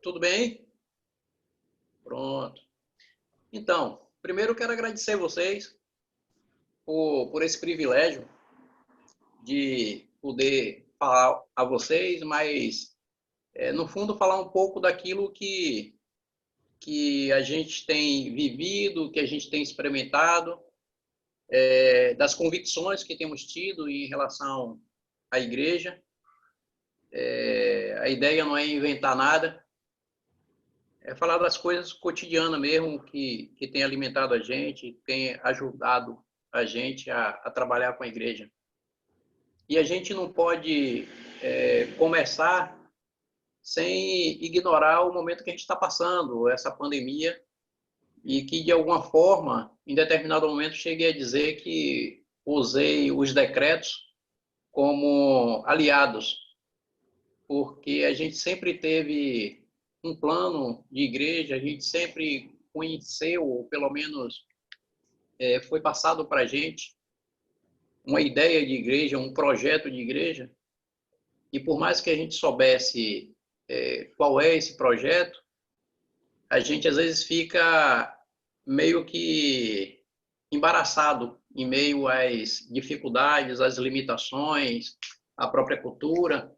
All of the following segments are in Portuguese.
Tudo bem? Pronto. Então, primeiro eu quero agradecer vocês por esse privilégio de poder falar a vocês, mas, no fundo, falar um pouco daquilo que a gente tem vivido, que a gente tem experimentado, das convicções que temos tido em relação à igreja. A ideia não é inventar nada, é falar das coisas cotidianas mesmo que tem alimentado a gente, tem ajudado a gente a trabalhar com a igreja. E a gente não pode começar sem ignorar o momento que a gente está passando, essa pandemia, e que, de alguma forma, em determinado momento, cheguei a dizer que usei os decretos como aliados, porque a gente sempre teve um plano de igreja, a gente sempre conheceu, ou pelo menos foi passado para a gente, uma ideia de igreja, um projeto de igreja, e por mais que a gente soubesse qual é esse projeto, a gente às vezes fica meio que embaraçado em meio às dificuldades, às limitações, à própria cultura.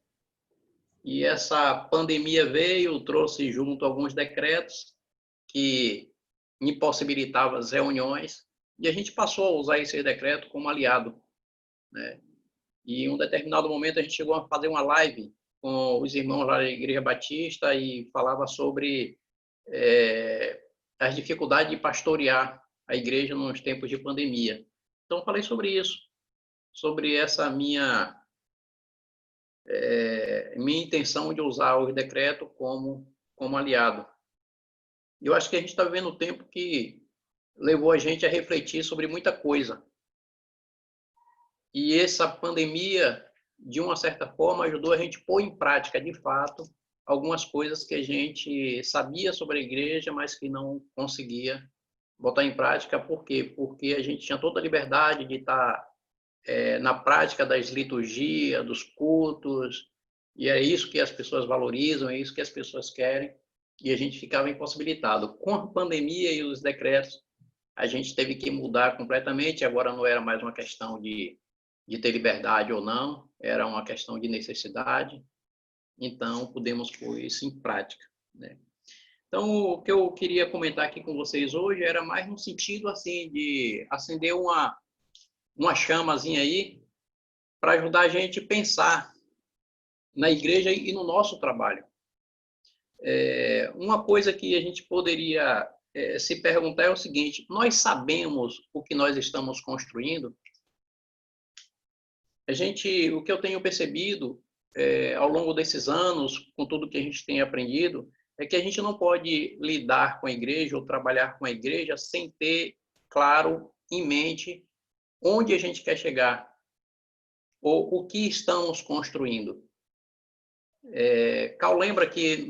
E essa pandemia veio, trouxe junto alguns decretos que impossibilitavam as reuniões, e a gente passou a usar esse decreto como aliado, né? E em um determinado momento a gente chegou a fazer uma live com os irmãos lá da Igreja Batista e falava sobre as dificuldades de pastorear a igreja nos tempos de pandemia. Então falei sobre isso, sobre essa minha intenção de usar o decreto como aliado. E eu acho que a gente está vivendo um tempo que levou a gente a refletir sobre muita coisa. E essa pandemia, de uma certa forma, ajudou a gente a pôr em prática, de fato, algumas coisas que a gente sabia sobre a igreja, mas que não conseguia botar em prática. Por quê? Porque a gente tinha toda a liberdade de estar na prática das liturgias, dos cultos, e é isso que as pessoas valorizam, é isso que as pessoas querem, e a gente ficava impossibilitado. Com a pandemia e os decretos, a gente teve que mudar completamente, agora não era mais uma questão de ter liberdade ou não, era uma questão de necessidade, então pudemos pôr isso em prática, né? Então, o que eu queria comentar aqui com vocês hoje era mais no sentido assim de acender uma chamazinha aí para ajudar a gente a pensar na igreja e no nosso trabalho. Uma coisa que a gente poderia se perguntar é o seguinte: nós sabemos o que nós estamos construindo? O que eu tenho percebido ao longo desses anos, com tudo que a gente tem aprendido, é que a gente não pode lidar com a igreja ou trabalhar com a igreja sem ter claro em mente onde a gente quer chegar ou o que estamos construindo. Cal lembra que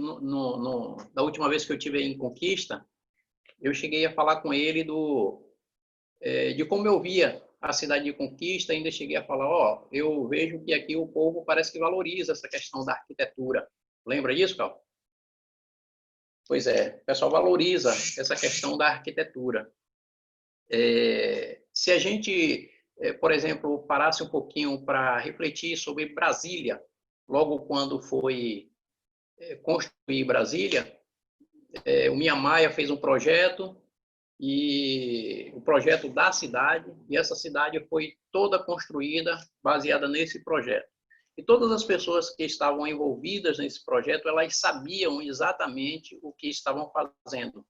da última vez que eu tive em Conquista, eu cheguei a falar com ele de como eu via a cidade de Conquista, ainda cheguei a falar, eu vejo que aqui o povo parece que valoriza essa questão da arquitetura. Lembra disso, Cal? Pois é, o pessoal valoriza essa questão da arquitetura. Se a gente, por exemplo, parasse um pouquinho para refletir sobre Brasília, logo quando foi construir Brasília, o Niemeyer fez um projeto, e o projeto da cidade, e essa cidade foi toda construída baseada nesse projeto. E todas as pessoas que estavam envolvidas nesse projeto, elas sabiam exatamente o que estavam fazendo.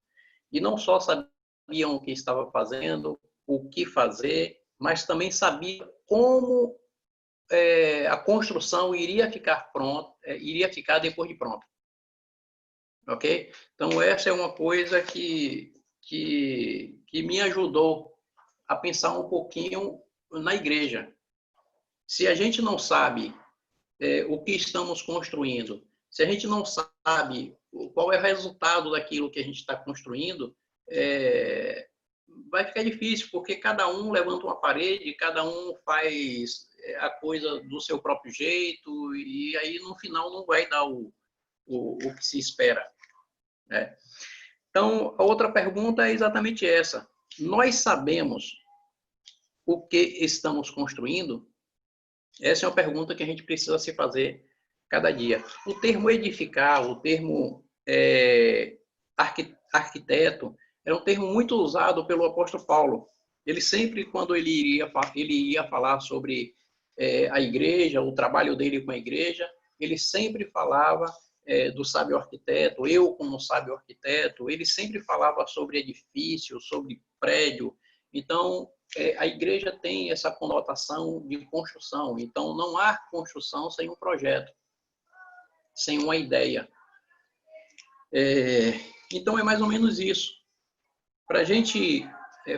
E não só sabiam o que estavam fazendo, o que fazer, mas também sabiam como a construção iria ficar pronta, iria ficar depois de pronta. Ok? Então, essa é uma coisa que me ajudou a pensar um pouquinho na igreja. Se a gente não sabe o que estamos construindo, se a gente não sabe qual é o resultado daquilo que a gente está construindo, vai ficar difícil, porque cada um levanta uma parede, cada um faz a coisa do seu próprio jeito, e aí no final não vai dar o que se espera. né? Então, a outra pergunta é exatamente essa. Nós sabemos o que estamos construindo? Essa é uma pergunta que a gente precisa se fazer cada dia. O termo edificar, o termo arquiteto, é um termo muito usado pelo apóstolo Paulo. Ele sempre, quando ele ia falar sobre a igreja, o trabalho dele com a igreja, ele sempre falava do sábio arquiteto, eu como sábio arquiteto, ele sempre falava sobre edifício, sobre prédio. Então, a igreja tem essa conotação de construção. Então, não há construção sem um projeto, sem uma ideia. Então, é mais ou menos isso. Para a gente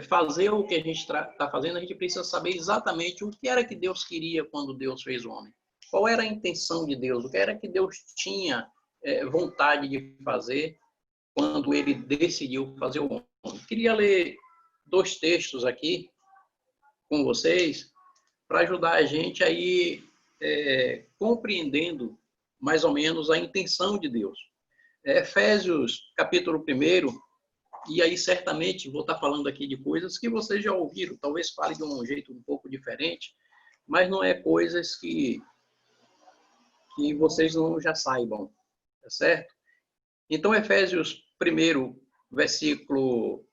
fazer o que a gente está fazendo, a gente precisa saber exatamente o que era que Deus queria quando Deus fez o homem. Qual era a intenção de Deus? O que era que Deus tinha vontade de fazer quando ele decidiu fazer o homem? Queria ler 2 textos aqui com vocês para ajudar a gente a ir compreendendo mais ou menos a intenção de Deus. Efésios, capítulo 1, e aí certamente vou estar falando aqui de coisas que vocês já ouviram, talvez fale de um jeito um pouco diferente, mas não é coisas que vocês não já saibam, tá certo? Então, Efésios 1, versículo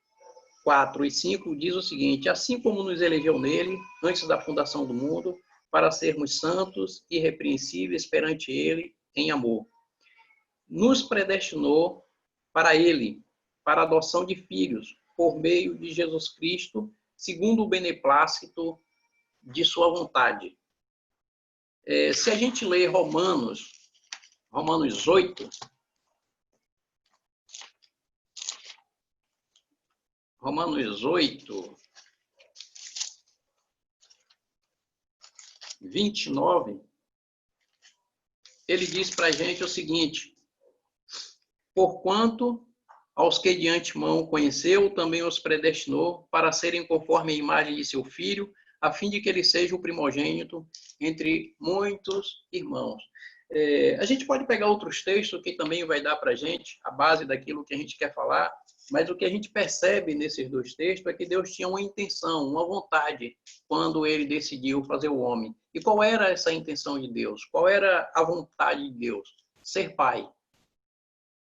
4 e 5 diz o seguinte: assim como nos elegeu nele, antes da fundação do mundo, para sermos santos e irrepreensíveis perante ele em amor. Nos predestinou para ele, para a adoção de filhos, por meio de Jesus Cristo, segundo o beneplácito de sua vontade. Se a gente ler Romanos 8, Romanos 8, 29, ele diz para a gente o seguinte: porquanto aos que de antemão conheceu, também os predestinou para serem conforme a imagem de seu Filho, a fim de que ele seja o primogênito entre muitos irmãos. A gente pode pegar outros textos que também vai dar para a gente a base daquilo que a gente quer falar, mas o que a gente percebe nesses 2 textos é que Deus tinha uma intenção, uma vontade, quando ele decidiu fazer o homem. E qual era essa intenção de Deus? Qual era a vontade de Deus? Ser pai.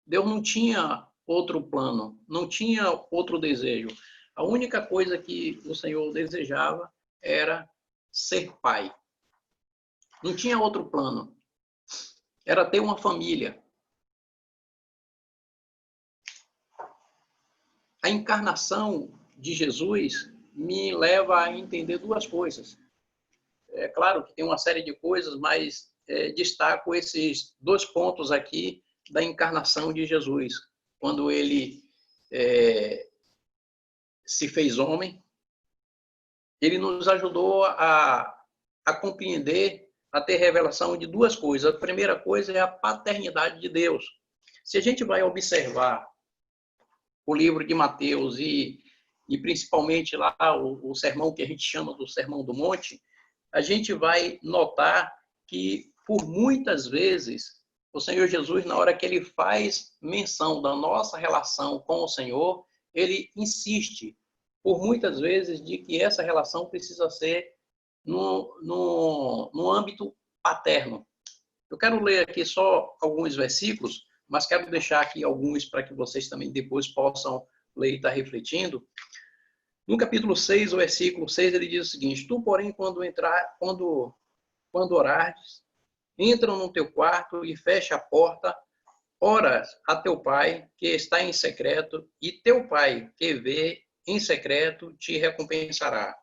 Deus não tinha outro plano, não tinha outro desejo. A única coisa que o Senhor desejava era ser pai. Não tinha outro plano. Era ter uma família. A encarnação de Jesus me leva a entender 2 coisas. É claro que tem uma série de coisas, mas destaco esses 2 pontos aqui da encarnação de Jesus. Quando ele se fez homem, ele nos ajudou a compreender, a ter revelação de 2 coisas. A primeira coisa é a paternidade de Deus. Se a gente vai observar o livro de Mateus e principalmente lá o sermão que a gente chama do Sermão do Monte, a gente vai notar que, por muitas vezes, o Senhor Jesus, na hora que ele faz menção da nossa relação com o Senhor, ele insiste, por muitas vezes, de que essa relação precisa ser no âmbito paterno. Eu quero ler aqui só alguns versículos, mas quero deixar aqui alguns para que vocês também depois possam ler e estar refletindo. No capítulo 6, o versículo 6, ele diz o seguinte: tu, porém, quando orares, entra no teu quarto e fecha a porta, ora a teu pai que está em secreto, e teu pai que vê em secreto te recompensará.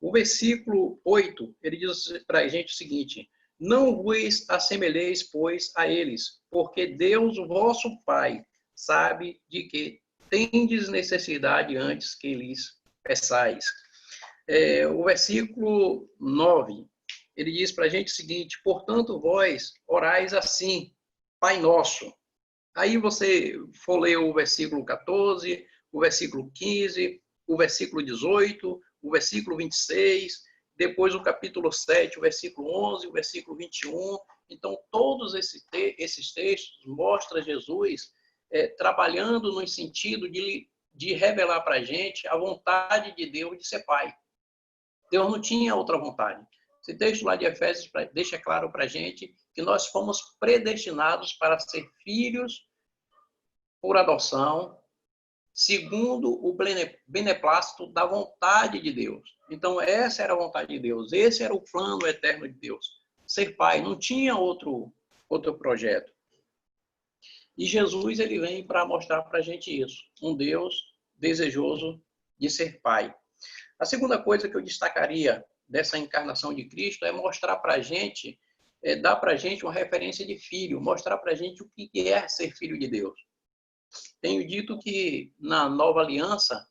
O versículo 8, ele diz para a gente o seguinte: não vos assemelheis, pois, a eles, porque Deus, o vosso Pai, sabe de que tendes necessidade antes que lhes peçais. O versículo 9, ele diz para a gente o seguinte: portanto, vós orais assim, Pai nosso. Aí você for ler o versículo 14, o versículo 15, o versículo 18, o versículo 26, depois o capítulo 7, o versículo 11, o versículo 21. Então, todos esses textos mostram Jesus trabalhando no sentido de revelar para a gente a vontade de Deus de ser pai. Deus não tinha outra vontade. Esse texto lá de Efésios deixa claro para a gente que nós fomos predestinados para ser filhos por adoção, segundo o beneplácito da vontade de Deus. Então, essa era a vontade de Deus, esse era o plano eterno de Deus. Ser pai, não tinha outro projeto. E Jesus, ele vem para mostrar para a gente isso, um Deus desejoso de ser pai. A segunda coisa que eu destacaria dessa encarnação de Cristo é mostrar para a gente, dar para a gente uma referência de filho, mostrar para a gente o que é ser filho de Deus. Tenho dito que na nova aliança,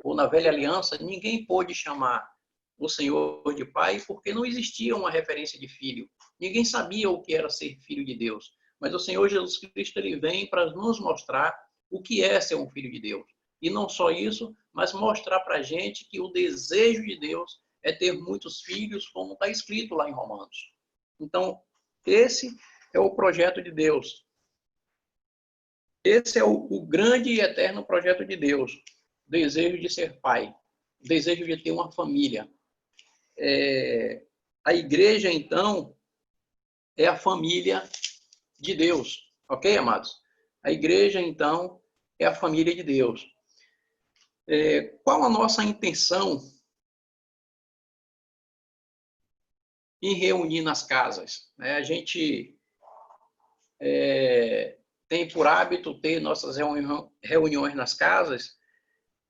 ou na velha aliança, ninguém pôde chamar o Senhor de pai porque não existia uma referência de filho. Ninguém sabia o que era ser filho de Deus. Mas o Senhor Jesus Cristo, ele vem para nos mostrar o que é ser um filho de Deus. E não só isso, mas mostrar para a gente que o desejo de Deus é ter muitos filhos, como está escrito lá em Romanos. Então, esse é o projeto de Deus. Esse é o grande e eterno projeto de Deus. O desejo de ser pai. O desejo de ter uma família. A igreja, então, é a família de Deus. Ok, amados? A igreja, então, é a família de Deus. Qual a nossa intenção em reunir nas casas? A gente tem por hábito ter nossas reuniões nas casas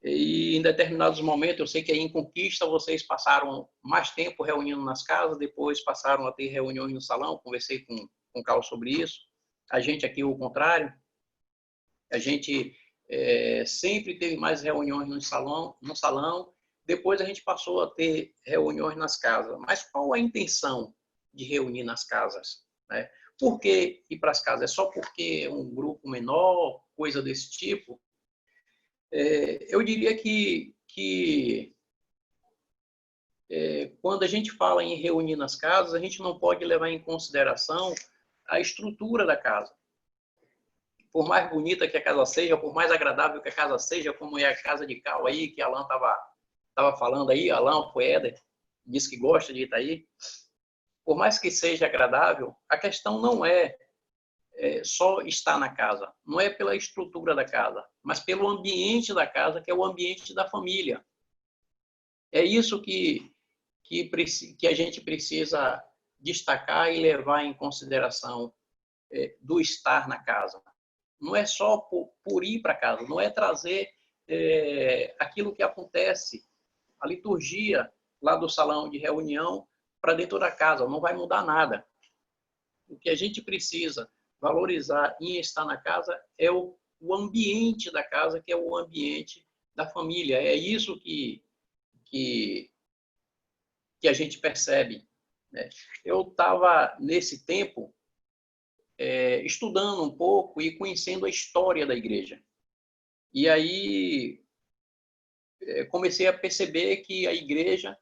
e em determinados momentos, eu sei que aí em Conquista vocês passaram mais tempo reunindo nas casas, depois passaram a ter reuniões no salão, conversei com o Carlos sobre isso. A gente aqui, o contrário, a gente sempre teve mais reuniões no salão, depois a gente passou a ter reuniões nas casas. Mas qual a intenção de reunir nas casas? Né? Por que ir para as casas? É só porque é um grupo menor, coisa desse tipo? Eu diria que quando a gente fala em reunir nas casas, a gente não pode levar em consideração a estrutura da casa. Por mais bonita que a casa seja, por mais agradável que a casa seja, como é a casa de Cal aí, que Alan estava falando aí, Alan Poeder, disse que gosta de Itaí, por mais que seja agradável, a questão não é só estar na casa, não é pela estrutura da casa, mas pelo ambiente da casa, que é o ambiente da família. É isso que a gente precisa destacar e levar em consideração do estar na casa. Não é só por ir para casa, não é trazer aquilo que acontece, a liturgia lá do salão de reunião para dentro da casa, não vai mudar nada. O que a gente precisa valorizar em estar na casa é o ambiente da casa, que é o ambiente da família. É isso que a gente percebe. Né? Eu estava, nesse tempo, estudando um pouco e conhecendo a história da igreja. E aí comecei a perceber que a igreja,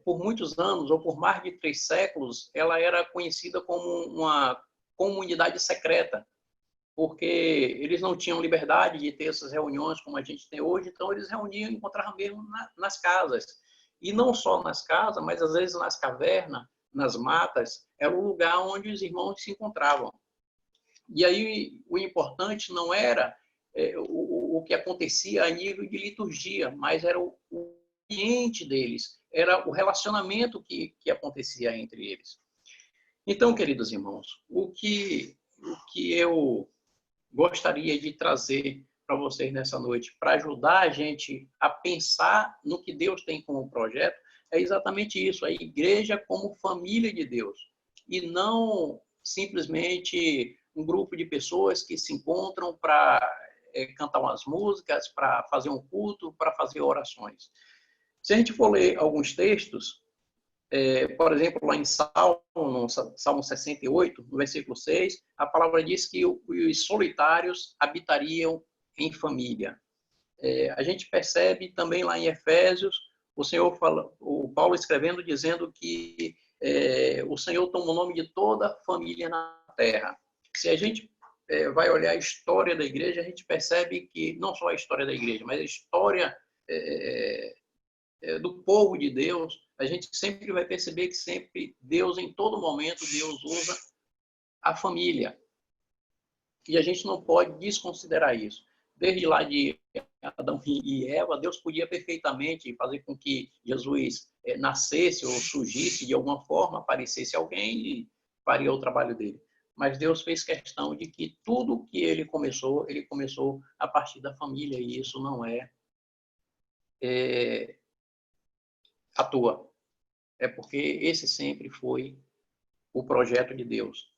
por muitos anos, ou por mais de 3 séculos, ela era conhecida como uma comunidade secreta, porque eles não tinham liberdade de ter essas reuniões como a gente tem hoje, então eles reuniam e encontravam mesmo nas casas. E não só nas casas, mas às vezes nas cavernas, nas matas, era o lugar onde os irmãos se encontravam. E aí o importante não era o que acontecia a nível de liturgia, mas era o ambiente deles, era o relacionamento que acontecia entre eles. Então, queridos irmãos, o que eu gostaria de trazer para vocês nessa noite, para ajudar a gente a pensar no que Deus tem como projeto, é exatamente isso, a igreja como família de Deus, e não simplesmente um grupo de pessoas que se encontram para cantar umas músicas, para fazer um culto, para fazer orações. Se a gente for ler alguns textos, por exemplo, lá em Salmo 68, no versículo 6, a palavra diz que os solitários habitariam em família. A gente percebe também lá em Efésios, o Paulo escrevendo, dizendo que o Senhor toma o nome de toda a família na terra. Se a gente vai olhar a história da igreja, a gente percebe que, não só a história da igreja, mas a história do povo de Deus, a gente sempre vai perceber que sempre Deus, em todo momento, Deus usa a família. E a gente não pode desconsiderar isso. Desde lá de Adão e Eva, Deus podia perfeitamente fazer com que Jesus nascesse ou surgisse de alguma forma, aparecesse alguém e faria o trabalho dele. Mas Deus fez questão de que tudo que ele começou a partir da família, e isso não é à toa. É porque esse sempre foi o projeto de Deus.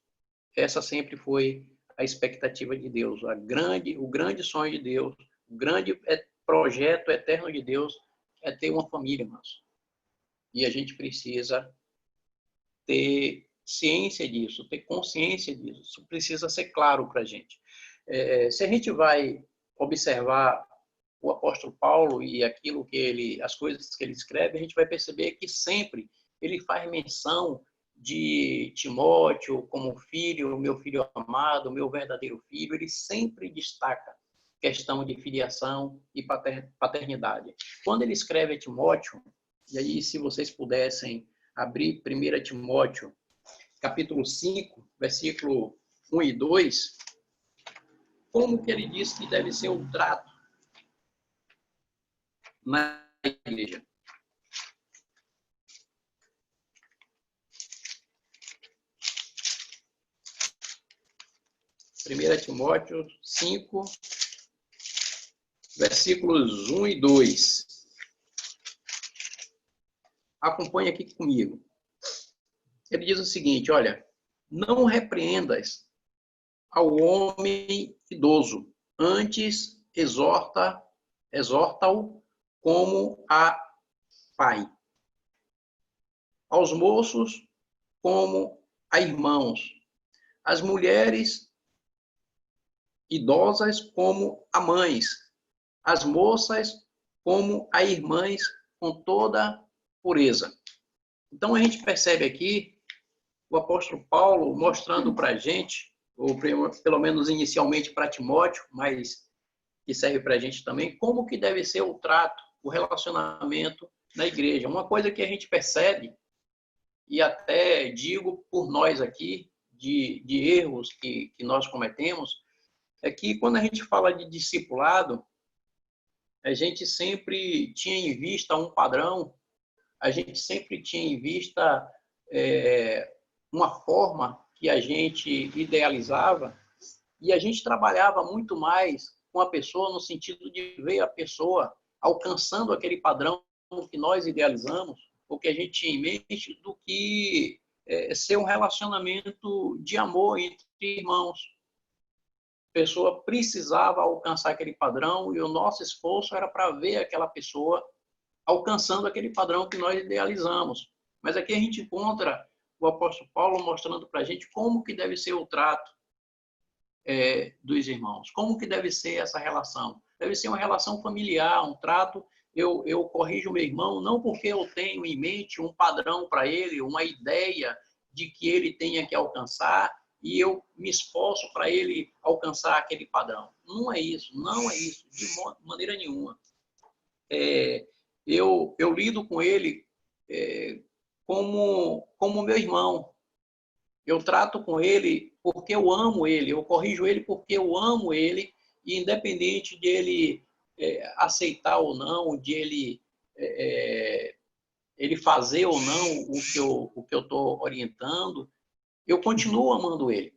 Essa sempre foi a expectativa de Deus, o grande sonho de Deus, o grande projeto eterno de Deus é ter uma família, irmãos. E a gente precisa ter ciência disso, ter consciência disso. Isso precisa ser claro para a gente. Se a gente vai observar o apóstolo Paulo e aquilo que as coisas que ele escreve, a gente vai perceber que sempre ele faz menção de Timóteo como filho, meu filho amado, meu verdadeiro filho. Ele sempre destaca questão de filiação e paternidade. Quando ele escreve a Timóteo, e aí se vocês pudessem abrir 1 Timóteo, capítulo 5, versículo 1 e 2, como que ele diz que deve ser o trato na igreja. Primeira Timóteo 5, versículos 1 e 2. Acompanhe aqui comigo. Ele diz o seguinte, olha, não repreendas ao homem idoso, antes exorta-o como a pai. Aos moços como a irmãos. As mulheres idosas como a mães. As moças como a irmãs com toda pureza. Então a gente percebe aqui o apóstolo Paulo mostrando para a gente, ou pelo menos inicialmente para Timóteo, mas que serve para a gente também, como que deve ser o trato, o relacionamento na igreja. Uma coisa que a gente percebe, e até digo por nós aqui, de erros que nós cometemos, é que quando a gente fala de discipulado, a gente sempre tinha em vista um padrão, a gente sempre tinha em vista uma forma que a gente idealizava, e a gente trabalhava muito mais com a pessoa no sentido de ver a pessoa alcançando aquele padrão que nós idealizamos, ou que a gente tinha em mente, do que ser um relacionamento de amor entre irmãos. A pessoa precisava alcançar aquele padrão e o nosso esforço era para ver aquela pessoa alcançando aquele padrão que nós idealizamos. Mas aqui a gente encontra o apóstolo Paulo mostrando para a gente como que deve ser o trato dos irmãos, como que deve ser essa relação. Deve ser uma relação familiar, um trato. Eu corrijo meu irmão não porque eu tenho em mente um padrão para ele, uma ideia de que ele tenha que alcançar, e eu me esforço para ele alcançar aquele padrão. Não é isso, de maneira nenhuma. Eu lido com ele como meu irmão. Eu trato com ele porque eu amo ele, eu corrijo ele porque eu amo ele, e independente de ele aceitar ou não, de ele fazer ou não o que eu estou orientando, eu continuo amando ele.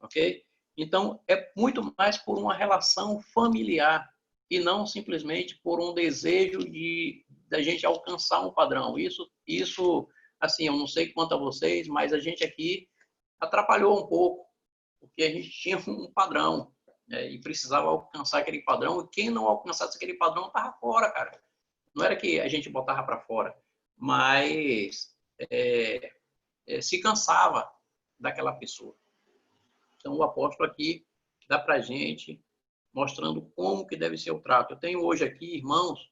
Ok? Então, é muito mais por uma relação familiar e não simplesmente por um desejo da gente alcançar um padrão. Isso, assim, eu não sei quanto a vocês, mas a gente aqui atrapalhou um pouco, porque a gente tinha um padrão, né, e precisava alcançar aquele padrão, e quem não alcançasse aquele padrão estava fora, cara. Não era que a gente botava para fora, mas se cansava daquela pessoa. Então, o apóstolo aqui dá para a gente, mostrando como que deve ser o trato. Eu tenho hoje aqui irmãos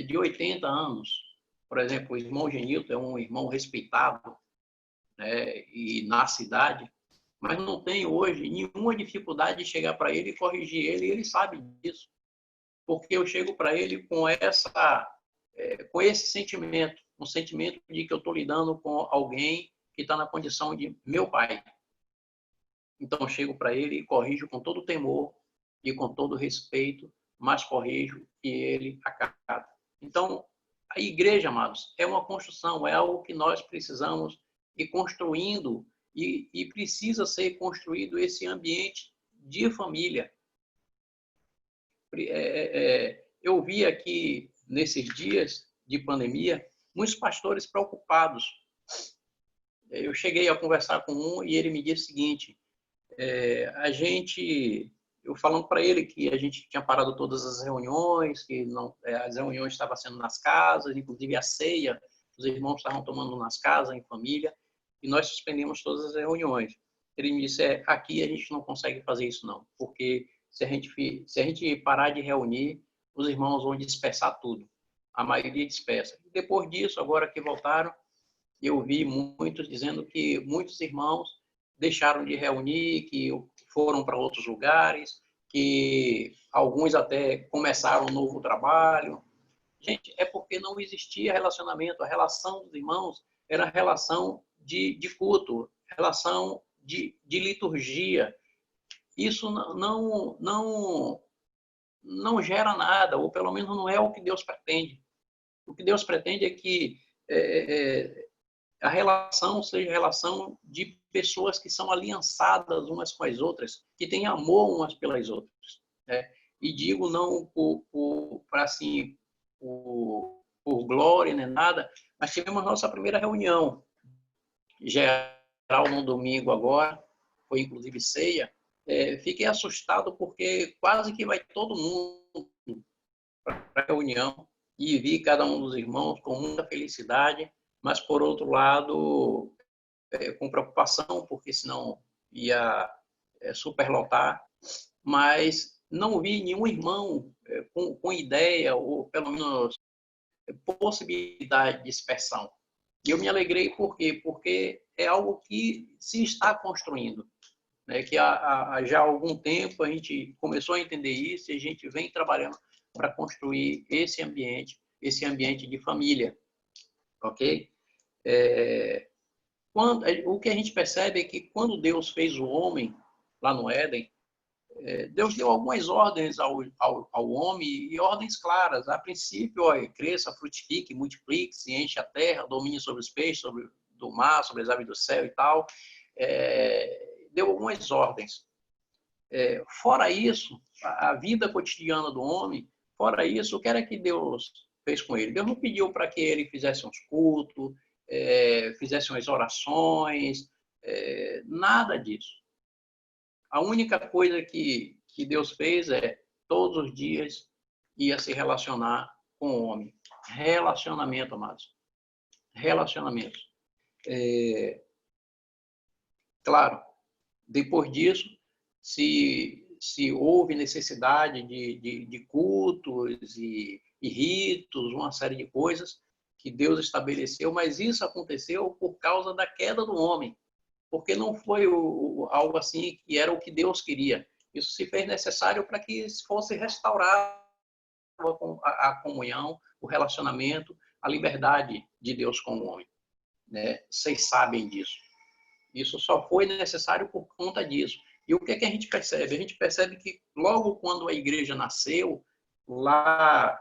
de 80 anos. Por exemplo, o irmão Genilton é um irmão respeitado, né, e na cidade. mas não tenho hoje nenhuma dificuldade de chegar para ele e corrigir ele, e ele sabe disso, porque eu chego para ele com esse sentimento, um sentimento de que eu estou lidando com alguém que está na condição de meu pai. Então, eu chego para ele e corrijo com todo temor e com todo respeito, mas corrijo e ele acata. Então, a igreja, amados, é uma construção, é algo que nós precisamos ir construindo e precisa ser construído esse ambiente de família. Eu vi aqui, nesses dias de pandemia, muitos pastores preocupados. Eu cheguei a conversar com um e ele me disse o seguinte, eu falando para ele que a gente tinha parado todas as reuniões, que não, as reuniões estavam sendo nas casas, inclusive a ceia, os irmãos estavam tomando nas casas, em família, e nós suspendemos todas as reuniões. Ele me disse, aqui a gente não consegue fazer isso não, porque se a gente parar de reunir, os irmãos vão dispersar tudo. A maioria dispersa. Depois disso, agora que voltaram, eu vi muitos dizendo que muitos irmãos deixaram de reunir, que foram para outros lugares, que alguns até começaram um novo trabalho. Gente, é porque não existia relacionamento. A relação dos irmãos era relação de culto, relação de liturgia. Isso não gera nada, ou pelo menos não é o que Deus pretende. O que Deus pretende é que a relação seja relação de pessoas que são aliançadas umas com as outras, que têm amor umas pelas outras. Né? E digo não por glória nem nada, mas tivemos nossa primeira reunião geral no domingo agora, foi inclusive ceia. Fiquei assustado porque quase que vai todo mundo para a reunião e vi cada um dos irmãos com muita felicidade, mas por outro lado com preocupação, porque senão ia superlotar, mas não vi nenhum irmão com ideia, ou pelo menos possibilidade de dispersão. E eu me alegrei por quê? Porque é algo que se está construindo, né? Que já há algum tempo a gente começou a entender isso e a gente vem trabalhando para construir esse ambiente de família, ok? O que a gente percebe é que quando Deus fez o homem lá no Éden, Deus deu algumas ordens ao homem, e ordens claras. A princípio, cresça, frutifique, multiplique-se, enche a terra, domine sobre os peixes, sobre do mar, sobre as aves do céu e tal. Deu algumas ordens. Fora isso, a vida cotidiana do homem, fora isso, o que era que Deus fez com ele? Deus não pediu para que ele fizesse uns cultos, fizesse umas orações, nada disso. A única coisa que Deus fez todos os dias, ia se relacionar com o homem. Relacionamento, amados. Relacionamento. Claro, depois disso, se houve necessidade de cultos e ritos, uma série de coisas que Deus estabeleceu, mas isso aconteceu por causa da queda do homem, porque não foi algo assim que era o que Deus queria. Isso se fez necessário para que fosse restaurada a comunhão, o relacionamento, a liberdade de Deus com o homem. Né? Vocês sabem disso. Isso só foi necessário por conta disso. E o que a gente percebe? A gente percebe que logo quando a igreja nasceu, lá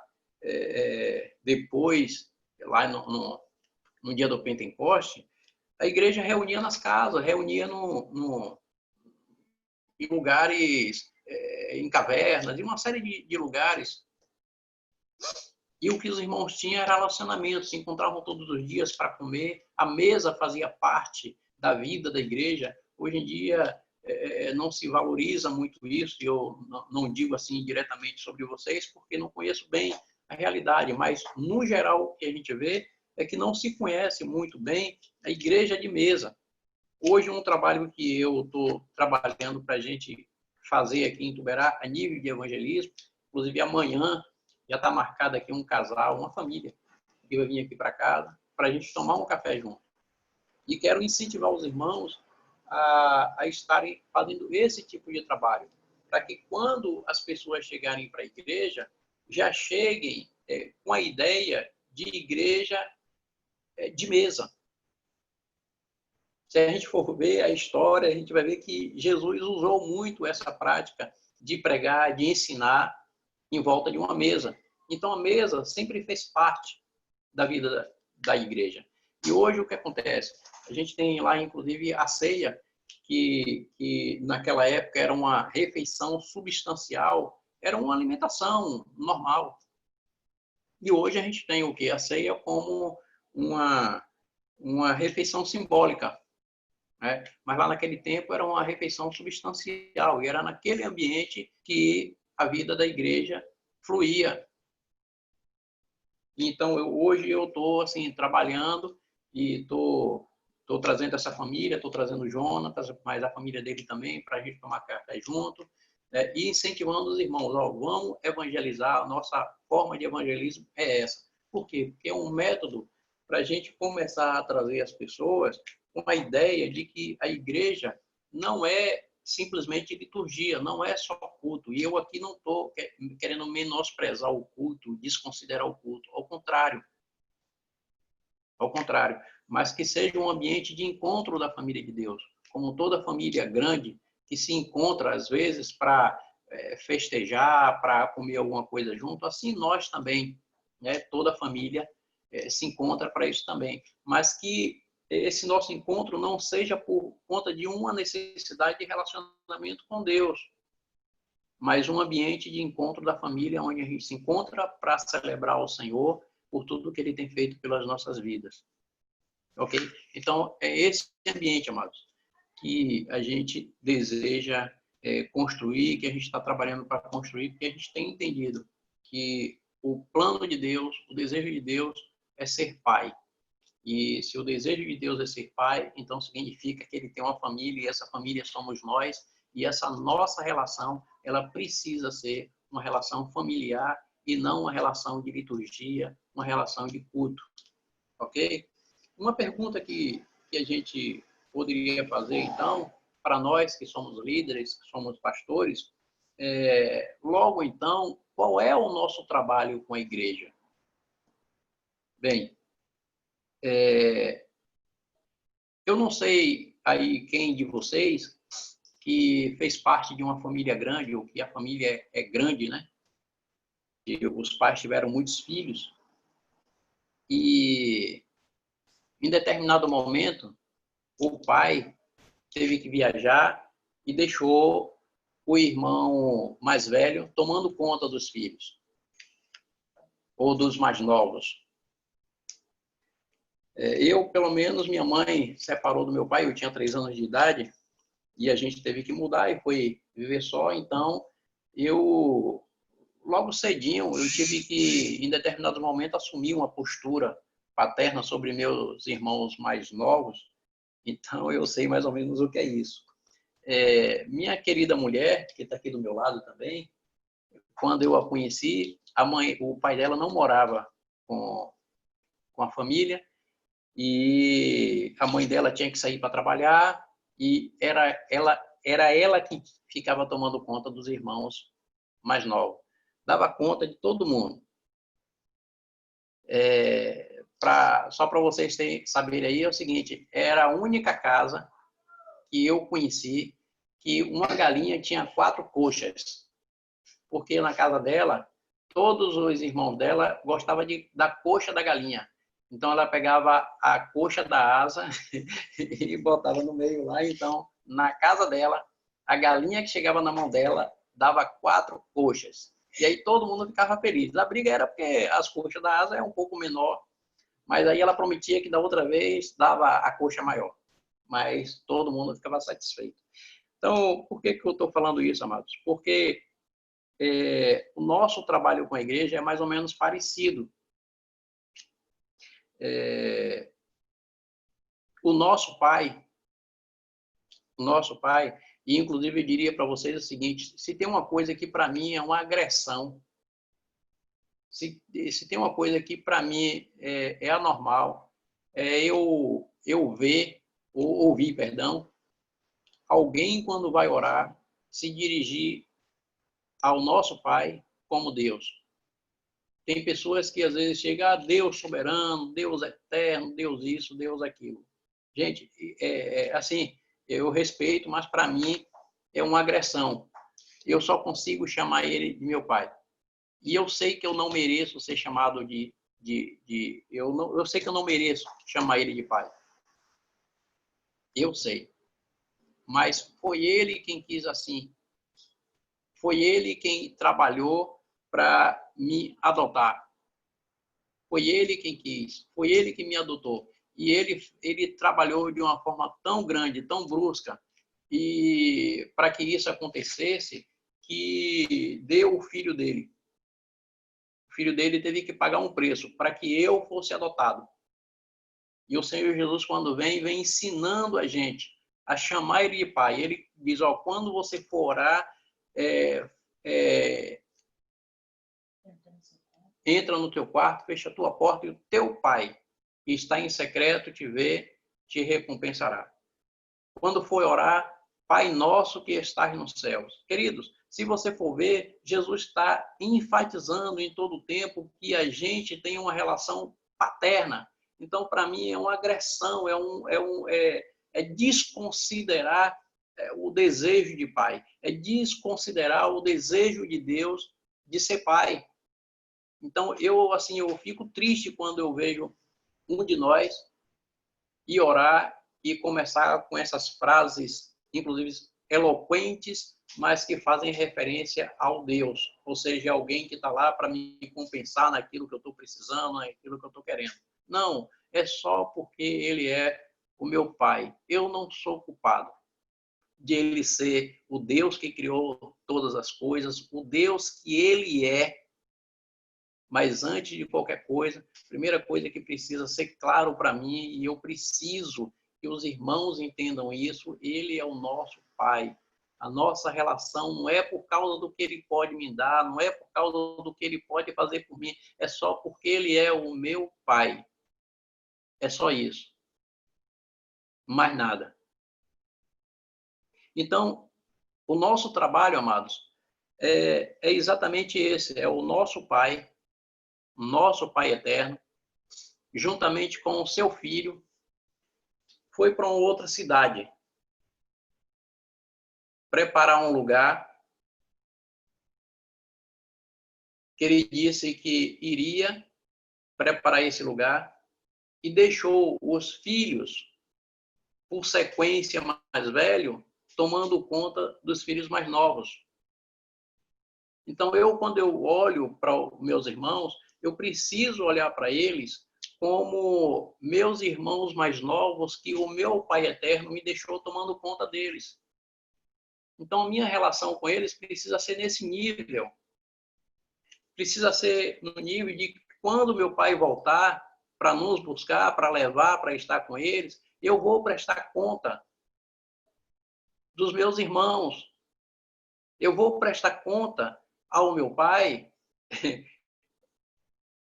depois, lá no dia do Pentecoste, a igreja reunia nas casas, reunia em lugares, em cavernas, em uma série de lugares. E o que os irmãos tinham era relacionamento, se encontravam todos os dias para comer, a mesa fazia parte da vida da igreja. Hoje em dia não se valoriza muito isso, e eu não digo assim diretamente sobre vocês, porque não conheço bem a realidade, mas no geral o que a gente vê é que não se conhece muito bem a igreja de mesa. Hoje um trabalho que eu estou trabalhando para a gente fazer aqui em Ituberá, a nível de evangelismo, inclusive amanhã já está marcado aqui um casal, uma família, que vai vir aqui para casa, para a gente tomar um café junto. E quero incentivar os irmãos a estarem fazendo esse tipo de trabalho, para que quando as pessoas chegarem para a igreja, já cheguem com a ideia de igreja de mesa. Se a gente for ver a história, a gente vai ver que Jesus usou muito essa prática de pregar, de ensinar em volta de uma mesa. Então, a mesa sempre fez parte da vida da igreja. E hoje o que acontece? A gente tem lá, inclusive, a ceia, que naquela época era uma refeição substancial, era uma alimentação normal. E hoje a gente tem o quê? A ceia como uma refeição simbólica. Né? Mas lá naquele tempo era uma refeição substancial, e era naquele ambiente que a vida da igreja fluía. Então, hoje eu estou assim, trabalhando e estou trazendo essa família, estou trazendo o Jonatas, mas a família dele também, para a gente tomar café junto, né? E incentivando os irmãos, ó, vamos evangelizar, a nossa forma de evangelismo é essa. Por quê? Porque é um método para a gente começar a trazer as pessoas com a ideia de que a igreja não é simplesmente liturgia, não é só culto. E eu aqui não estou querendo menosprezar o culto, desconsiderar o culto. Ao contrário. Ao contrário. Mas que seja um ambiente de encontro da família de Deus. Como toda família grande que se encontra, às vezes, para festejar, para comer alguma coisa junto, assim nós também, né? Toda família se encontra para isso também. Mas que esse nosso encontro não seja por conta de uma necessidade de relacionamento com Deus, mas um ambiente de encontro da família onde a gente se encontra para celebrar o Senhor por tudo que Ele tem feito pelas nossas vidas. Ok? Então, é esse ambiente, amados, que a gente deseja construir, que a gente está trabalhando para construir, porque a gente tem entendido que o plano de Deus, o desejo de Deus é ser pai. E se o desejo de Deus é ser pai, então significa que ele tem uma família, e essa família somos nós, e essa nossa relação, ela precisa ser uma relação familiar e não uma relação de liturgia, uma relação de culto. Ok? Uma pergunta que a gente poderia fazer, então, para nós que somos líderes, que somos pastores, logo então, qual é o nosso trabalho com a igreja? Bem, eu não sei aí quem de vocês que fez parte de uma família grande, ou que a família é grande, né? Que os pais tiveram muitos filhos, e em determinado momento, o pai teve que viajar e deixou o irmão mais velho tomando conta dos filhos, ou dos mais novos. Eu, pelo menos, minha mãe separou do meu pai, eu tinha 3 anos de idade, e a gente teve que mudar e foi viver só. Então, eu, logo cedinho, eu tive que, em determinado momento, assumir uma postura paterna sobre meus irmãos mais novos. Então, eu sei mais ou menos o que é isso. Minha querida mulher, que está aqui do meu lado também, quando eu a conheci, o pai dela não morava com a família, e a mãe dela tinha que sair para trabalhar, e era ela que ficava tomando conta dos irmãos mais novos. Dava conta de todo mundo. Só para vocês saberem aí, é o seguinte, era a única casa que eu conheci que uma galinha tinha 4 coxas, porque na casa dela, todos os irmãos dela gostavam da coxa da galinha. Então, ela pegava a coxa da asa e botava no meio lá. Então, na casa dela, a galinha que chegava na mão dela dava 4 coxas. E aí todo mundo ficava feliz. A briga era porque as coxas da asa é um pouco menor, mas aí ela prometia que da outra vez dava a coxa maior. Mas todo mundo ficava satisfeito. Então, por que eu estou falando isso, amados? Porque o nosso trabalho com a igreja é mais ou menos parecido. O nosso pai, e inclusive eu diria para vocês o seguinte, se tem uma coisa que para mim é uma agressão, se tem uma coisa que para mim anormal, eu ver, ou ouvir, perdão, alguém, quando vai orar, se dirigir ao nosso Pai como Deus. Tem pessoas que às vezes chegam a Deus soberano, Deus eterno, Deus isso, Deus aquilo. Gente, assim, eu respeito, mas para mim é uma agressão. Eu só consigo chamar ele de meu pai. E eu sei que eu não mereço ser chamado eu sei que eu não mereço chamar ele de pai. Eu sei. Mas foi ele quem quis assim. Foi ele quem trabalhou para me adotar. Foi ele quem quis. Foi ele que me adotou. E ele trabalhou de uma forma tão grande, tão brusca, e para que isso acontecesse, que deu o filho dele. O filho dele teve que pagar um preço para que eu fosse adotado. E o Senhor Jesus, quando vem ensinando a gente a chamar ele de pai. Ele diz, ó, quando você for orar, entra no teu quarto, fecha a tua porta e o teu pai, que está em secreto, te vê, te recompensará. Quando for orar, Pai nosso que estás nos céus. Queridos, se você for ver, Jesus está enfatizando em todo o tempo que a gente tem uma relação paterna. Então, para mim, é uma agressão, é desconsiderar o desejo de pai, é desconsiderar o desejo de Deus de ser pai. Então, eu fico triste quando eu vejo um de nós ir orar e começar com essas frases, inclusive eloquentes, mas que fazem referência ao Deus, ou seja, alguém que está lá para me compensar naquilo que eu estou precisando, naquilo que eu estou querendo. Não, é só porque ele é o meu pai. Eu não sou culpado de ele ser o Deus que criou todas as coisas, o Deus que ele é. Mas antes de qualquer coisa, a primeira coisa que precisa ser claro para mim, e eu preciso que os irmãos entendam isso, ele é o nosso Pai. A nossa relação não é por causa do que ele pode me dar, não é por causa do que ele pode fazer por mim, é só porque ele é o meu Pai. É só isso. Mais nada. Então, o nosso trabalho, amados, é exatamente esse, é o nosso Pai eterno, juntamente com o seu filho, foi para uma outra cidade, preparar um lugar, que ele disse que iria preparar esse lugar e deixou os filhos, por sequência mais velho, tomando conta dos filhos mais novos. Então, quando eu olho para os meus irmãos, eu preciso olhar para eles como meus irmãos mais novos que o meu Pai Eterno me deixou tomando conta deles. Então, a minha relação com eles precisa ser nesse nível. Precisa ser no nível de quando meu pai voltar para nos buscar, para levar, para estar com eles, eu vou prestar conta dos meus irmãos. Eu vou prestar conta ao meu pai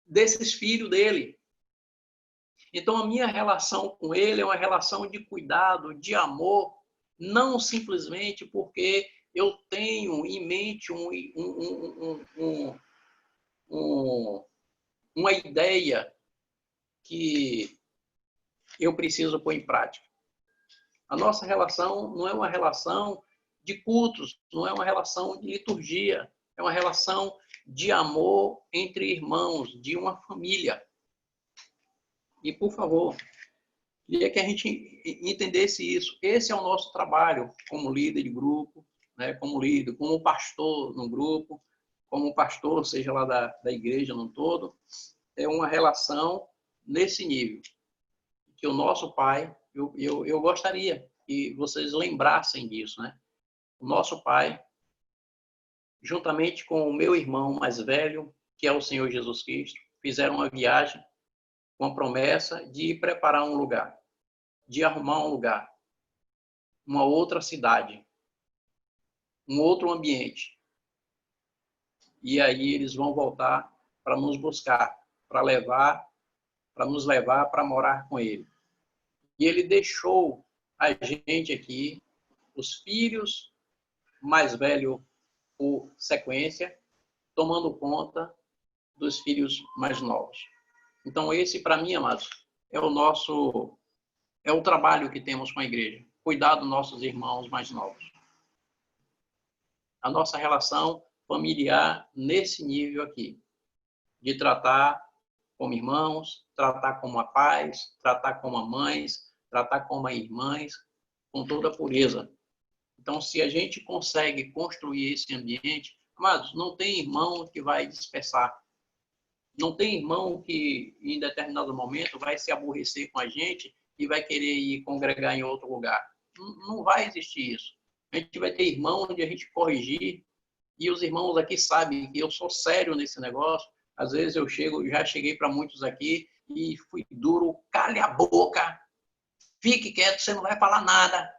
desses filhos dele. Então, a minha relação com ele é uma relação de cuidado, de amor, não simplesmente porque eu tenho em mente uma ideia que eu preciso pôr em prática. A nossa relação não é uma relação de cultos, não é uma relação de liturgia, é uma relação de amor entre irmãos, de uma família. E, por favor, queria que a gente entendesse isso. Esse é o nosso trabalho como líder de grupo, né? Como líder, como pastor no grupo, como pastor, seja lá da igreja no todo. É uma relação nesse nível. Que o nosso Pai, eu gostaria que vocês lembrassem disso, né? O nosso Pai, juntamente com o meu irmão mais velho, que é o Senhor Jesus Cristo, fizeram uma viagem com a promessa de preparar um lugar, de arrumar um lugar, uma outra cidade, um outro ambiente. E aí eles vão voltar para nos buscar, para nos levar para morar com ele. E ele deixou a gente aqui os filhos mais velhos por sequência, tomando conta dos filhos mais novos. Então, esse, para mim, amados, é o trabalho que temos com a igreja, cuidar dos nossos irmãos mais novos. A nossa relação familiar nesse nível aqui, de tratar como irmãos, tratar como pais, tratar como mães, tratar como irmãs, com toda a pureza. Então, se a gente consegue construir esse ambiente, amados, não tem irmão que vai dispersar. Não tem irmão que, em determinado momento, vai se aborrecer com a gente e vai querer ir congregar em outro lugar. Não vai existir isso. A gente vai ter irmão onde a gente corrigir, e os irmãos aqui sabem que eu sou sério nesse negócio. Às vezes eu já cheguei para muitos aqui e fui duro, cale a boca, fique quieto, você não vai falar nada.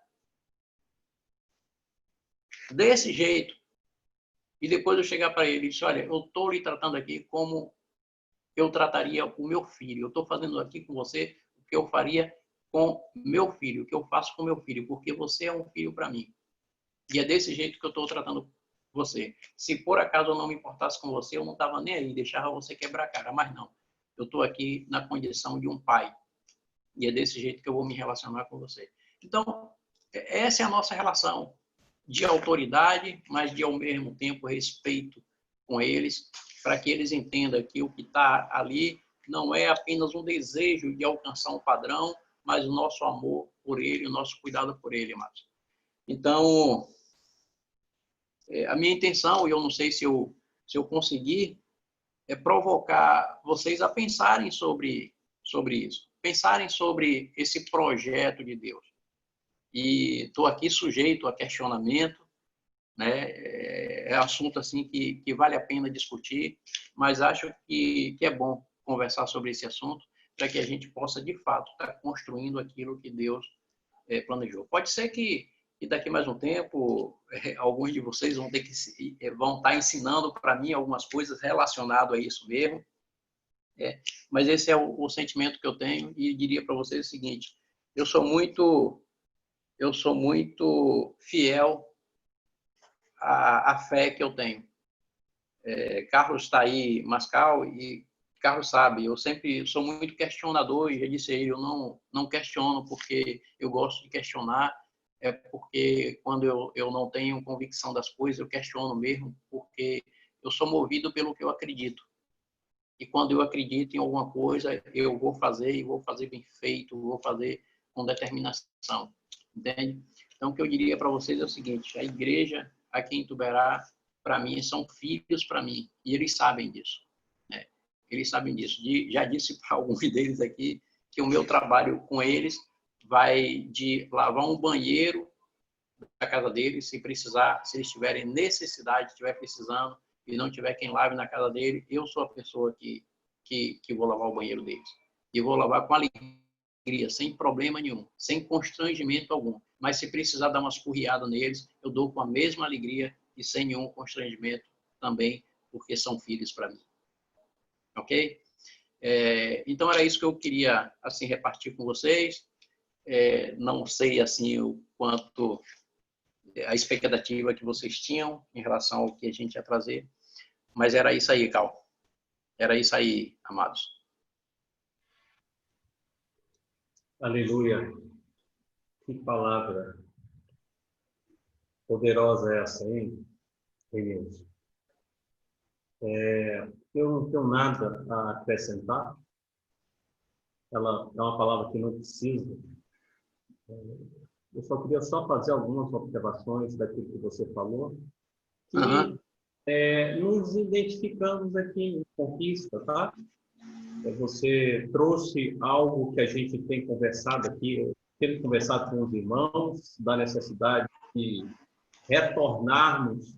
Desse jeito. E depois eu chegar para ele e disse, olha, eu estou lhe tratando aqui como eu trataria o meu filho. Eu estou fazendo aqui com você o que eu faria com meu filho, o que eu faço com meu filho, porque você é um filho para mim. E é desse jeito que eu estou tratando você. Se por acaso eu não me importasse com você, eu não estava nem aí, deixava você quebrar a cara. Mas não, eu estou aqui na condição de um pai. E é desse jeito que eu vou me relacionar com você. Então, essa é a nossa relação de autoridade, mas de, ao mesmo tempo, respeito com eles, para que eles entendam que o que está ali não é apenas um desejo de alcançar um padrão, mas o nosso amor por ele, o nosso cuidado por ele, amados. Então, a minha intenção, e eu não sei se eu conseguir, é provocar vocês a pensarem sobre isso, pensarem sobre esse projeto de Deus. E estou aqui sujeito a questionamento, né? É assunto assim que vale a pena discutir, mas acho que é bom conversar sobre esse assunto para que a gente possa, de fato, estar construindo aquilo que Deus planejou. Pode ser que daqui mais um tempo, alguns de vocês vão estar ensinando para mim algumas coisas relacionadas a isso mesmo, mas esse é o sentimento que eu tenho e diria para vocês o seguinte, eu sou muito fiel à fé que eu tenho. Carlos está aí, Mascal, e Carlos sabe, eu sempre sou muito questionador, e já disse a ele, eu não questiono porque eu gosto de questionar, é porque quando eu não tenho convicção das coisas, eu questiono mesmo, porque eu sou movido pelo que eu acredito. E quando eu acredito em alguma coisa, eu vou fazer, e vou fazer bem feito, vou fazer com determinação. Entende? Então, o que eu diria para vocês é o seguinte, a igreja aqui em Tuberá, para mim, são filhos para mim, e eles sabem disso. Né? Eles sabem disso. Já disse para alguns deles aqui que o meu trabalho com eles vai de lavar um banheiro da casa deles, se precisar, se eles tiverem necessidade, estiver precisando, e não tiver quem lave na casa dele, eu sou a pessoa que vou lavar o banheiro deles. E vou lavar com alegria, sem problema nenhum, sem constrangimento algum. Mas se precisar dar umas porriadas neles, eu dou com a mesma alegria e sem nenhum constrangimento também, porque são filhos para mim. Ok? Então era isso que eu queria assim repartir com vocês. Não sei assim o quanto a expectativa que vocês tinham em relação ao que a gente ia trazer, mas era isso aí, Cal. Era isso aí, amados. Aleluia. Que palavra poderosa essa, hein, Renilson? Eu não tenho nada a acrescentar. Ela é uma palavra que não precisa. Eu só queria fazer algumas observações daquilo que você falou, que nos identificamos aqui em Conquista, tá? Você trouxe algo que a gente tem conversado aqui, temos conversado com os irmãos, da necessidade de retornarmos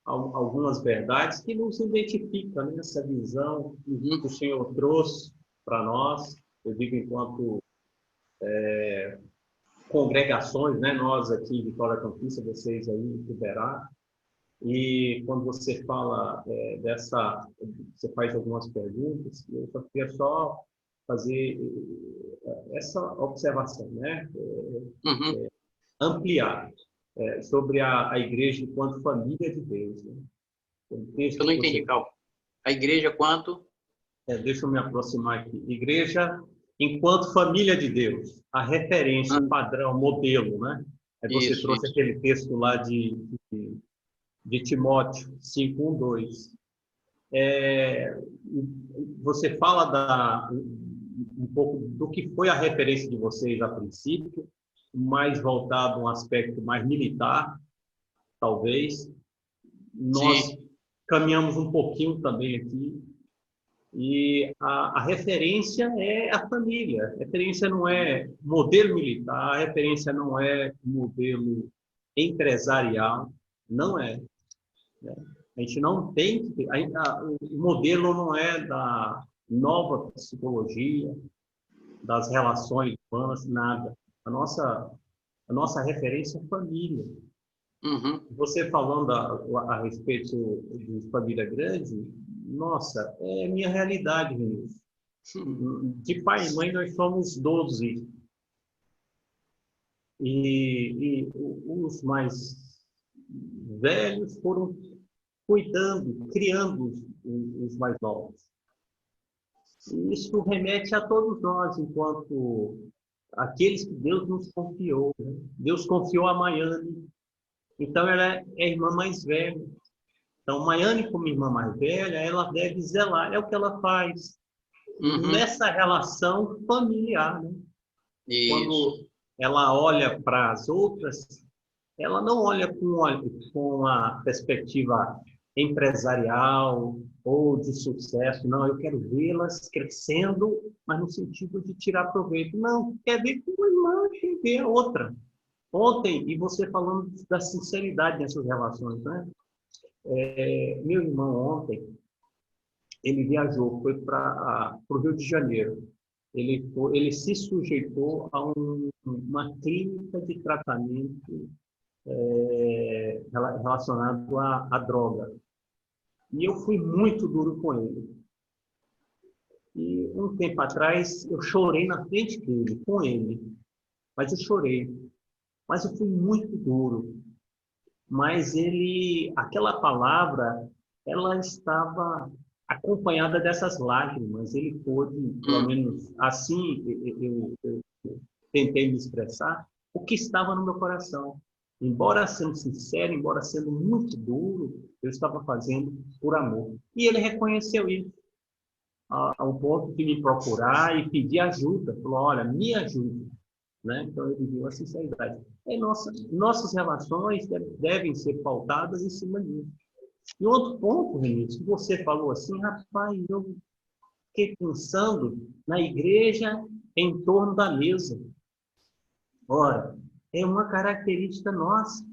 algumas verdades que nos identificam nessa visão que o Senhor trouxe para nós, eu digo enquanto congregações, né? Nós aqui em Vitória Conquista, vocês aí em Tuberá, e quando você fala você faz algumas perguntas, eu só queria fazer essa observação, né? ampliar sobre a igreja enquanto família de Deus. Né? Um texto Eu não que entendi, Cal. A igreja quanto? deixa eu me aproximar aqui. Igreja enquanto família de Deus, a referência, o padrão, o modelo, né? Aí você Isso, trouxe isso. aquele texto lá de Timóteo 5:1-2. Você fala um pouco do que foi a referência de vocês a princípio, mais voltado a um aspecto mais militar, talvez. Nós Sim. caminhamos um pouquinho também aqui. E a referência é a família. A referência não é modelo militar, a referência não é modelo empresarial, não é. Né? A gente não tem que... O modelo não é da nova psicologia, das relações humanas, nada. A nossa referência é família. Uhum. Você falando a respeito de família grande, nossa, é minha realidade, Vinícius. De pai e mãe, nós somos 12. E os mais velhos foram cuidando, criando os mais novos. E isso remete a todos nós, enquanto aqueles que Deus nos confiou. Né? Deus confiou a Maiane, então ela é a irmã mais velha. Então, Maiane, como irmã mais velha, ela deve zelar, é o que ela faz Uhum. nessa relação familiar. Né? Isso. Quando ela olha para as outras, ela não olha com a perspectiva empresarial ou de sucesso. Não, eu quero vê-las crescendo, mas no sentido de tirar proveito. Não, quer ver como uma irmã quer ver a outra. Ontem, e você falando da sinceridade nessas relações, né? Meu irmão ontem, ele viajou, foi para o Rio de Janeiro. Ele se sujeitou a uma clínica de tratamento relacionado à droga. E eu fui muito duro com ele. E um tempo atrás, eu chorei na frente dele, com ele. Mas eu chorei. Mas eu fui muito duro. Mas aquela palavra, ela estava acompanhada dessas lágrimas. Ele pôde, pelo Hum. menos assim, eu tentei me expressar, o que estava no meu coração. Embora sendo sincero, embora sendo muito duro, eu estava fazendo por amor. E ele reconheceu isso, ao ponto de me procurar e pedir ajuda. Falou, olha, me ajude. Né? Então, ele viu a sinceridade. Nossas relações devem ser pautadas em cima disso. E outro ponto, Vinícius, que você falou assim, rapaz, eu fiquei pensando na igreja em torno da mesa. Ora, é uma característica nossa.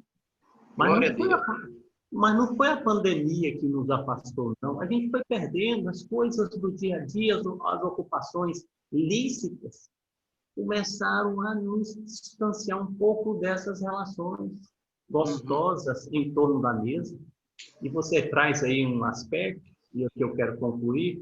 Mas Glória a não foi Deus. mas não foi a pandemia que nos afastou, não. A gente foi perdendo as coisas do dia a dia, as ocupações lícitas, começaram a nos distanciar um pouco dessas relações Uhum. gostosas em torno da mesa. E você traz aí um aspecto, e é o que eu quero concluir,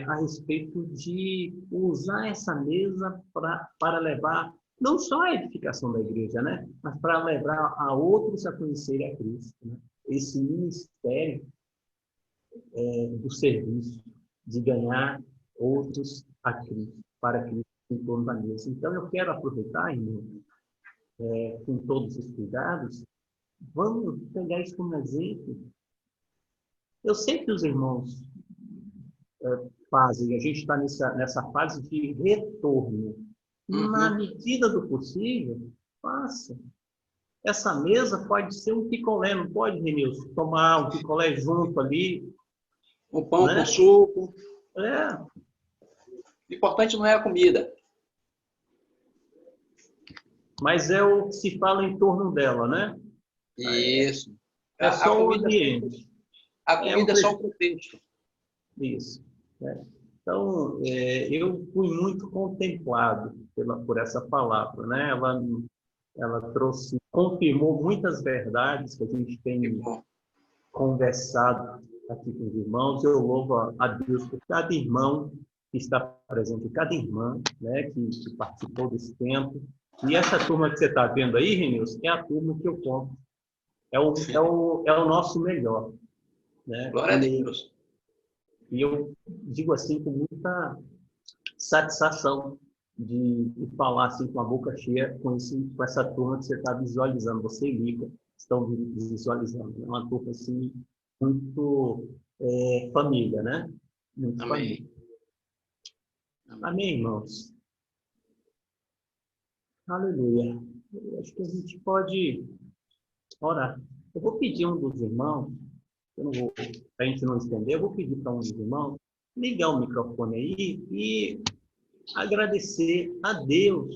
a respeito de usar essa mesa para levar não só a edificação da igreja, né? Mas para levar a outros a conhecerem a Cristo. Né? Esse ministério do serviço, de ganhar outros a Cristo, para Cristo em torno da mesa. Então, eu quero aproveitar, irmão, com todos os cuidados, vamos pegar isso como exemplo. Eu sei que os irmãos fazem, a gente está nessa fase de retorno. Na Uhum. medida do possível, faça. Essa mesa pode ser um picolé, não pode, Renilson? Tomar um picolé junto ali, O pão com né? suco. É, O importante não é a comida. mas é o que se fala em torno dela, né? Isso. É A só o comida, ambiente. a É um comida é só o pretexto. isso. Né? Então, eu fui muito contemplado por essa palavra, né? Ela trouxe, confirmou muitas verdades que a gente Que tem bom. conversado aqui com os irmãos. Eu louvo a Deus por cada irmão que está presente, cada irmã, né, que participou desse tempo. E essa turma que você está vendo aí, Renilson, é a turma que eu compro. É o nosso melhor. Né? Glória a Deus. E eu digo assim com muita satisfação de falar assim com a boca cheia com essa turma que você está visualizando, você e Lica estão visualizando. É uma turma assim muito família, né? Muito Amém. família. Amém, irmãos. Aleluia. Eu acho que a gente pode orar. Eu vou pedir a um dos irmãos, para a gente não estender, eu vou pedir para um dos irmãos ligar o microfone aí e agradecer a Deus